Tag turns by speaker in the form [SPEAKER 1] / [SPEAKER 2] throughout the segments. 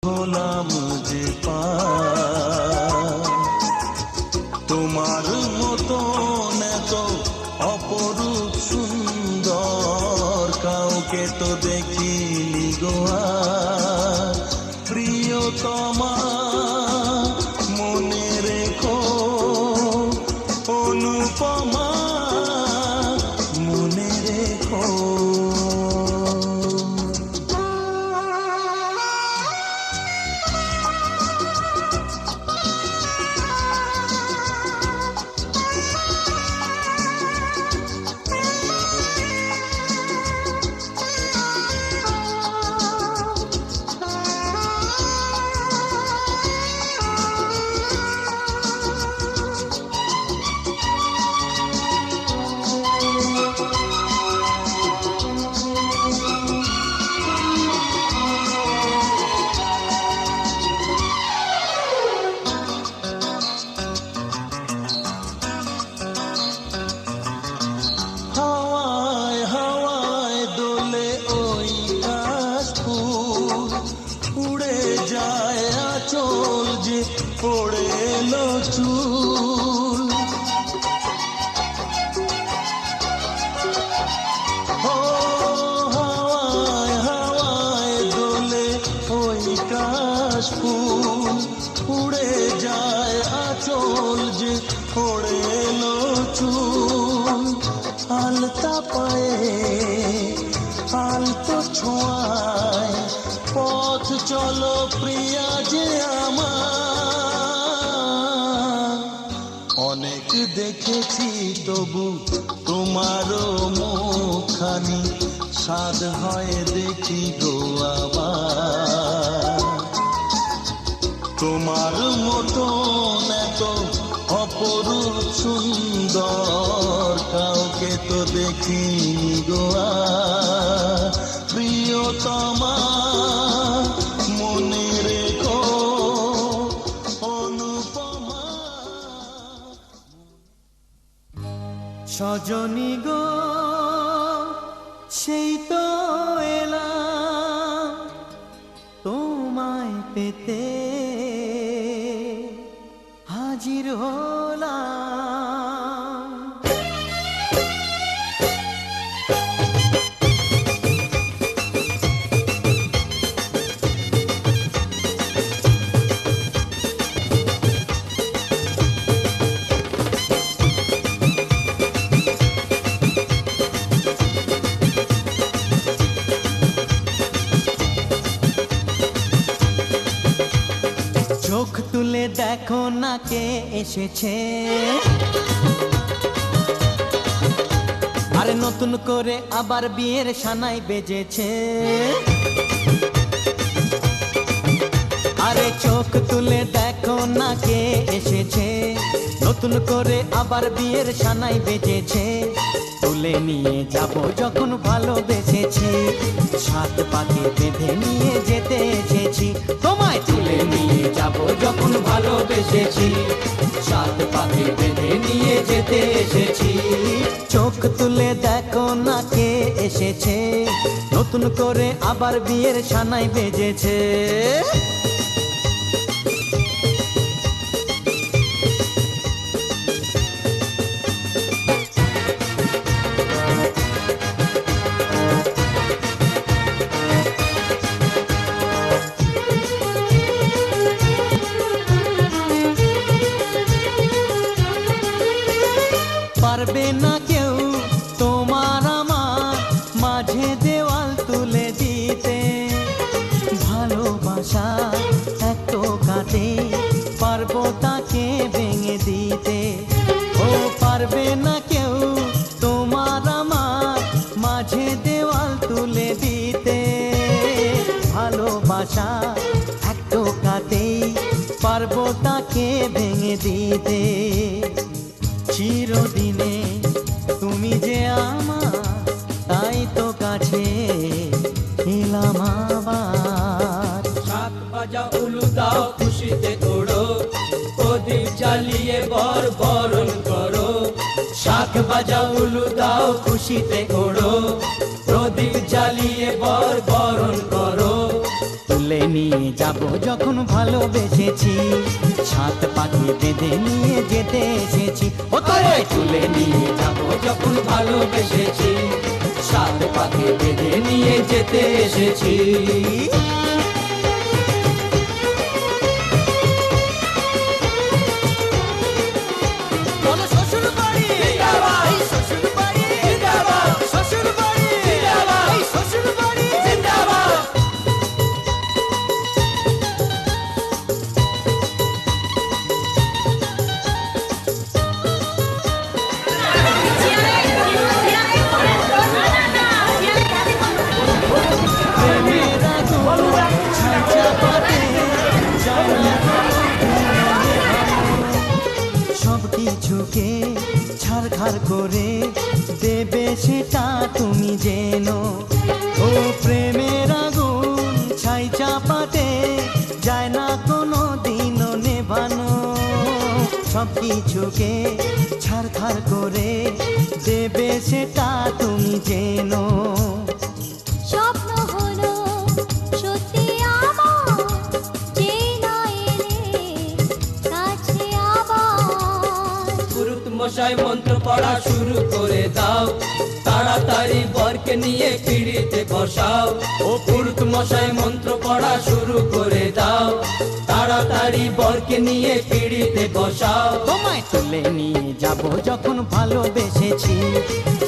[SPEAKER 1] হলাম যে পা তোমার মতন এত অপরূপ সুন্দর কাউকে তো দেখিনি গো আর। প্রিয়তমা মনে রেখো, অনুপমা মনে রেখো। পড়ে এলো চুল, ও হাওয়ায় হাওয়ায় দোলে ওই কাশ ফুল, উড়ে যায় আঁচল যে পড়ে এলো চুল। আলতা পায়ে আলতো ছোঁয়ায় পথ চলো প্রিয়া যে আমার। অনেক দেখেছি তবু তোমারও মুখখানি স্বাদ হয় দেখি গো আবার। তোমার মতন এত অপরূপ সুন্দর কাউকে তো দেখিনি গো আর। প্রিয়তমা মনে রেখো, অনুপমা।
[SPEAKER 2] সজনী গো সেই তো এলাম তোমায় পেতে, হাজির হলাম। চোখ তুলে দেখো না কে এসেছে, আরে নতুন করে আবার বিয়ের সানাই বেজেছে। আরে চোখ তুলে দেখো না কে এসেছে, নতুন করে আবার বিয়ের সানাই বেজেছে। তুলে নিয়ে যাব যখন ভালোবেসেছি, সাত পাকে বেঁধে নিয়ে যেতে এসেছি। তোমায় তুলে নিয়ে যাব যখন ভালোবেসেছি, সাত পাকে বেঁধে নিয়ে যেতে এসেছি। চোখ তুলে দেখো না কে এসেছে, নতুন করে আবার বিয়ের সানাই বেজেছে। পারবে না কেউ তোমার আমার মাঝে দেওয়াল তুলে দিতে, ভালোবাসা এত কাটে পারবো তাকে ভেঙে দিতে। ও পারবে না কেউ তোমার আমার মাঝে দেওয়াল তুলে দিতে, ভালোবাসা এত কাটে পারবো তাকে ভেঙে দিতে। চিরদিনে তুমি যে আমার, তাই তো কাছে এলাম আবার।
[SPEAKER 3] শাক বাজা উলু দাও খুশিতে ওড়ো, প্রদীপ জ্বালিয়ে বর বরণ করো। শাক বাজা উলু দাও খুশিতে ওড়ো, প্রদীপ জ্বালিয়ে বর বরণ করো।
[SPEAKER 2] তুলে নিয়ে যাব যখন ভালোবেসেছি, সাত পাখি বেঁধে নিয়ে যেতে এসেছি। ও তোরে
[SPEAKER 3] তুলে নিয়ে যাব যখন ভালোবেসেছি, সাত পাখি বেঁধে নিয়ে যেতে এসেছি।
[SPEAKER 2] বলো শ্বশুর বাড়ি,
[SPEAKER 3] জিন্দাবাদ।
[SPEAKER 2] এই শ্বশুর বাড়ি,
[SPEAKER 3] জিন্দাবাদ।
[SPEAKER 2] শ্বশুর বাড়ি,
[SPEAKER 3] জিন্দাবাদ।
[SPEAKER 2] এই শ্বশুর বাড়ি।
[SPEAKER 3] জিন্দাবাদ।
[SPEAKER 2] প্রেমের আগুন ছাই চাপাতে যায় না সব কিছুকে ছাড়খাড় করে দেবে সেটা তুমি জেনো। ও প্রেমের আগুন ছাই চাপাতে যায় না কোনো দিনও নেভানো, সব কিছুকে ছাড়খাড় করে দেবে সেটা তুমি জেনো।
[SPEAKER 4] স্বপ্ন হলো সত্যি আমার, যে না এলে কাছে আবার।
[SPEAKER 3] পুরুত মশাই মন্ত্র পড়া শুরু করে দাও, তাড়াতাড়ি বরকে নিয়ে পিড়িতে বসাও। ও পুরুত মশাই মন্ত্র পড়া শুরু করে দাও, তাড়াতাড়ি বরকে নিয়ে পিড়িতে বসাও।
[SPEAKER 2] তোমায় তুলে নিয়ে যাব যখন ভালোবেসেছি,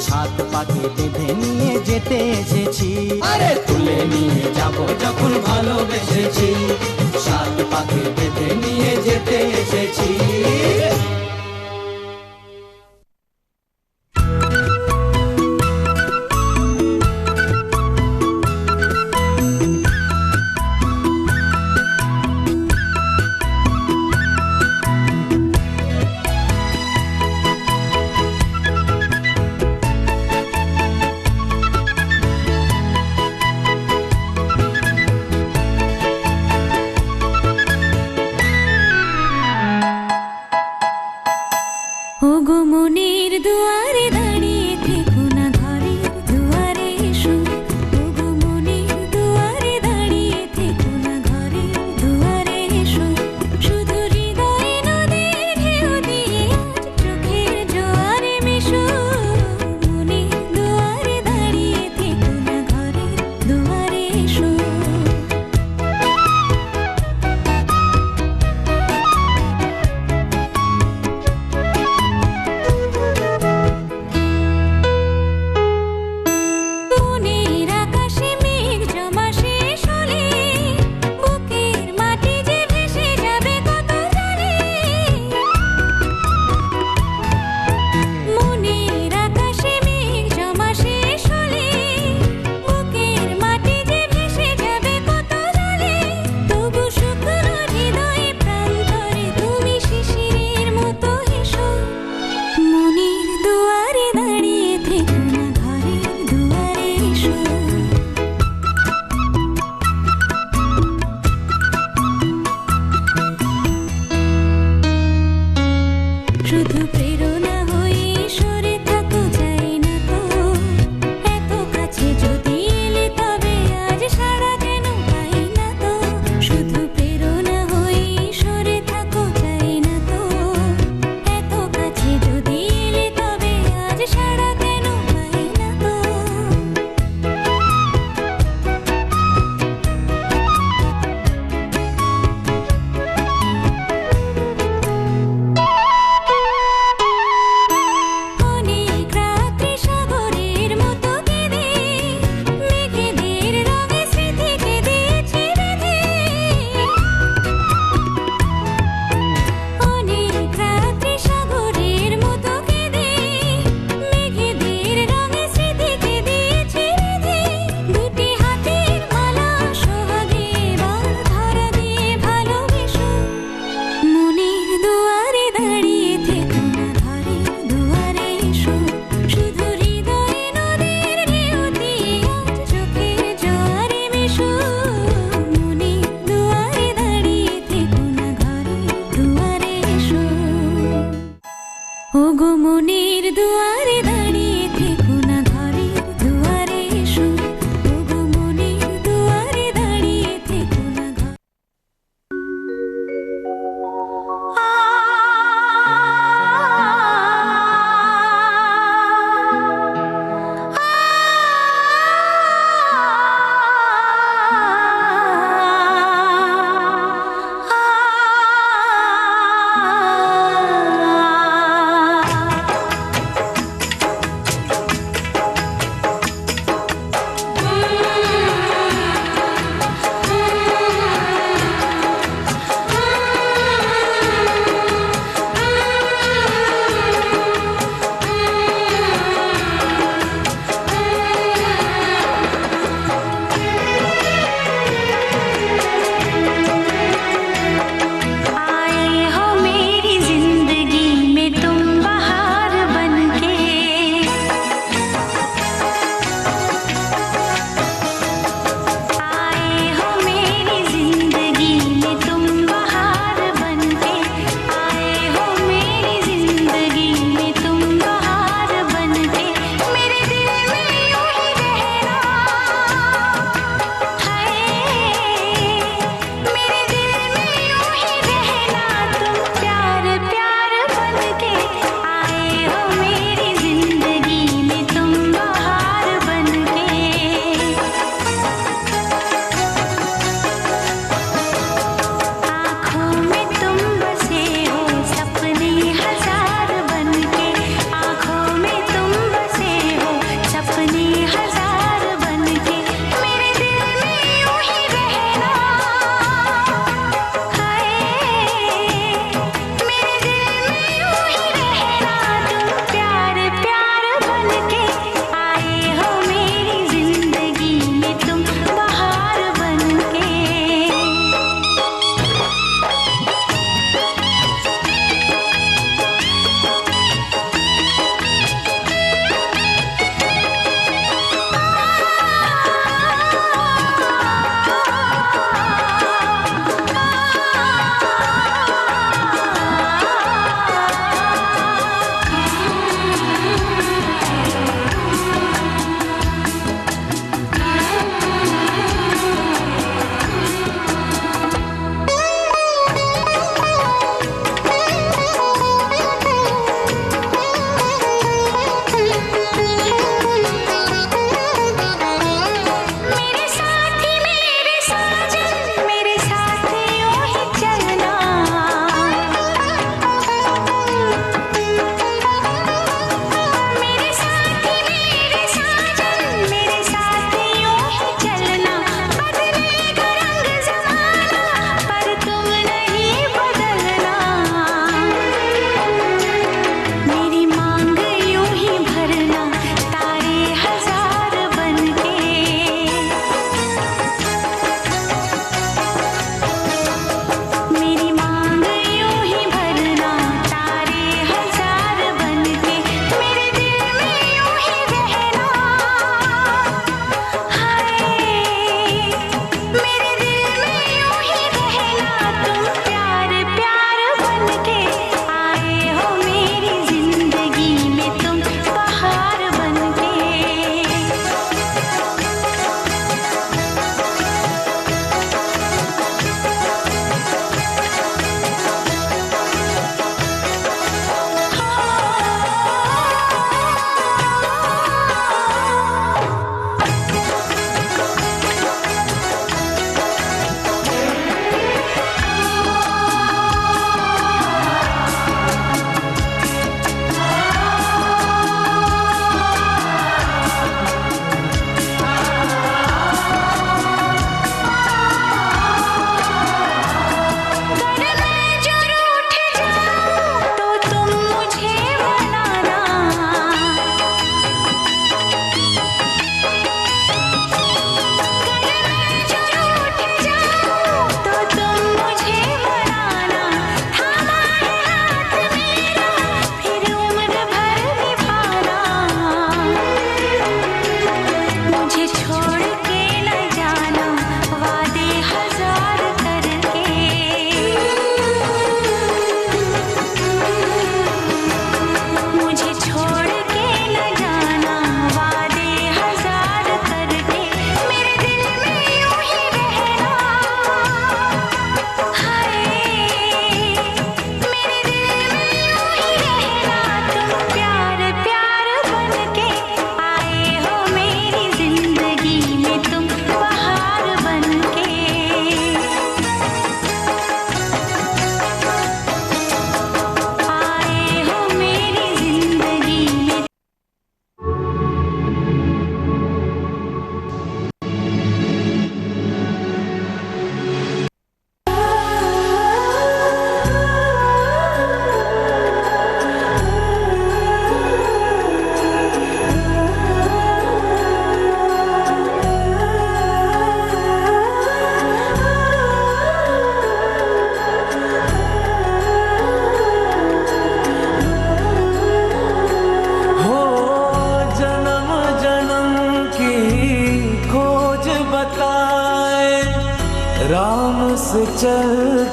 [SPEAKER 2] সাত পাখি বেঁধে নিয়ে যেতে এসেছি।
[SPEAKER 3] আরে তুলে নিয়ে যাব যখন ভালোবেসেছি, সাত পাখি বেঁধে নিয়ে যেতে এসেছি।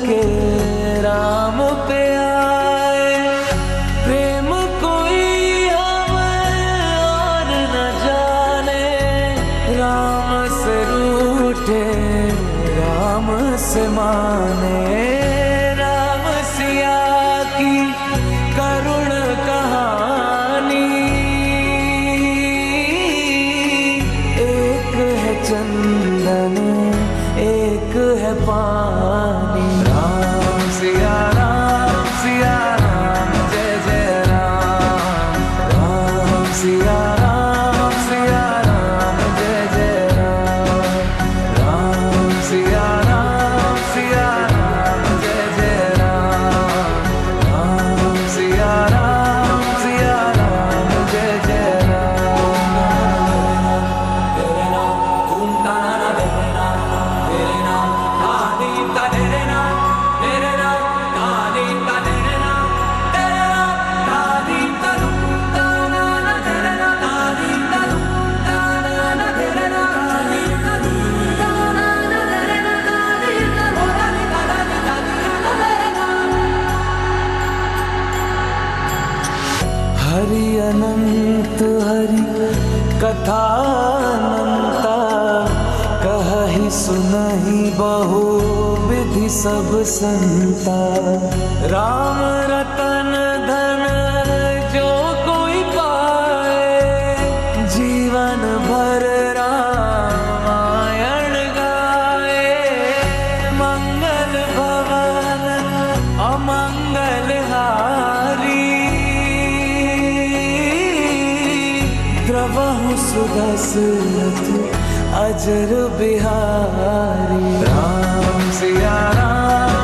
[SPEAKER 5] के राम पे आए, प्रेम कोई हमें और न जाने, राम से रूठे राम से माने, राम सिया की करुण कहानी, एक है चंदन एक है पानी। राम सिया राम जय जय राम, राम सिया राम जय जय राम, राम सिया राम जय जय राम, राम सिया राम जय जय हरि अनंत हरि कथा अनंता, कहहि सुनहि बहु विधि सब संता, राम रतन धन जो कोई पाए, जीवन भर रामायण गाए, मंगल भवन अमंगल हारी, द्रवहु सुदशरथ अजर बिहारी। राम सिया राम